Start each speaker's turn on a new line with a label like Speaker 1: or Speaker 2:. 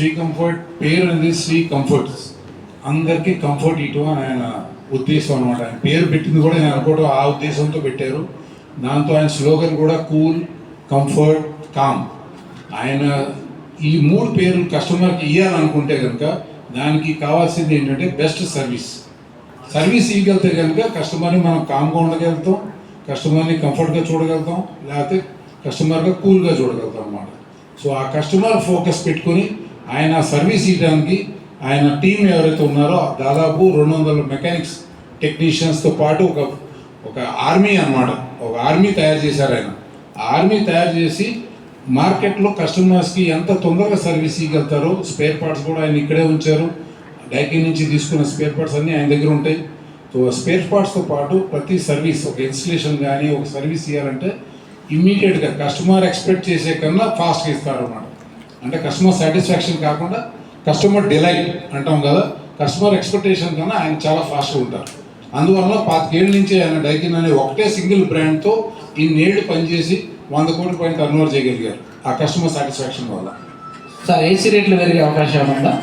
Speaker 1: Shri comfort పేరు అనేది Shri comforts, అందరికీ కంఫర్ట్ ఇటు అని ఆయన ఉద్దేశం అనమాట. ఆయన పేరు పెట్టింది కూడా నేను అనుకోవడం ఆ ఉద్దేశంతో పెట్టారు. దాంతో ఆయన స్లోగన్ కూడా కూల్, కంఫర్ట్, కామ్. ఆయన ఈ 3 పేర్లు కస్టమర్కి ఇవ్వాలనుకుంటే కనుక దానికి కావాల్సింది ఏంటంటే బెస్ట్ సర్వీస్ ఇవ్వగలితే కనుక కస్టమర్ని మనం కామ్గా ఉండగలుగుతాం, కస్టమర్ని కంఫర్ట్గా చూడగలుగుతాం, లేకపోతే కస్టమర్గా కూల్గా చూడగలుగుతాం అన్నమాట. సో ఆ కస్టమర్ ఫోకస్ పెట్టుకొని ఆయన సర్వీస్ ఇవ్వడానికి ఆయన టీం ఎవరైతే ఉన్నారో దాదాపు 200 మెకానిక్స్ టెక్నీషియన్స్తో పాటు ఒక ఆర్మీ అన్నమాట, ఒక ఆర్మీ తయారు చేశారు ఆయన. ఆ ఆర్మీ తయారు చేసి మార్కెట్లో కస్టమర్స్కి ఎంత తొందరగా సర్వీస్ ఇవ్వగలుగుతారో స్పేర్ పార్ట్స్ కూడా ఆయన ఇక్కడే ఉంచారు. డైకీ నుంచి తీసుకున్న స్పేర్ పార్ట్స్ అన్నీ ఆయన దగ్గర ఉంటాయి. సో స్పేర్ పార్ట్స్తో పాటు ప్రతి సర్వీస్, ఒక ఇన్స్టలేషన్ కానీ ఒక సర్వీస్ ఇవ్వాలంటే ఇమ్మీడియట్గా కస్టమర్ ఎక్స్పెక్ట్ చేసే కన్నా ఫాస్ట్గా ఇస్తారు అన్నమాట. అంటే కస్టమర్ సాటిస్ఫాక్షన్ కాకుండా కస్టమర్ డిలైట్ అంటాం కదా, కస్టమర్ ఎక్స్పెక్టేషన్ కన్నా ఆయన చాలా ఫాస్ట్గా ఉంటారు. అందువల్ల 25 ఏళ్ళ నుంచి ఆయన డైకిన్ అనే ఒకటే సింగిల్ బ్రాండ్తో ఇన్నేళ్ళు పనిచేసి 100 కోట్ల పైన టర్న్ ఓవర్ చేయగలిగారు ఆ కస్టమర్ సాటిస్ఫాక్షన్ వల్ల.
Speaker 2: సార్ ఏసీ రేట్లు పెరిగే అవకాశం ఉందా?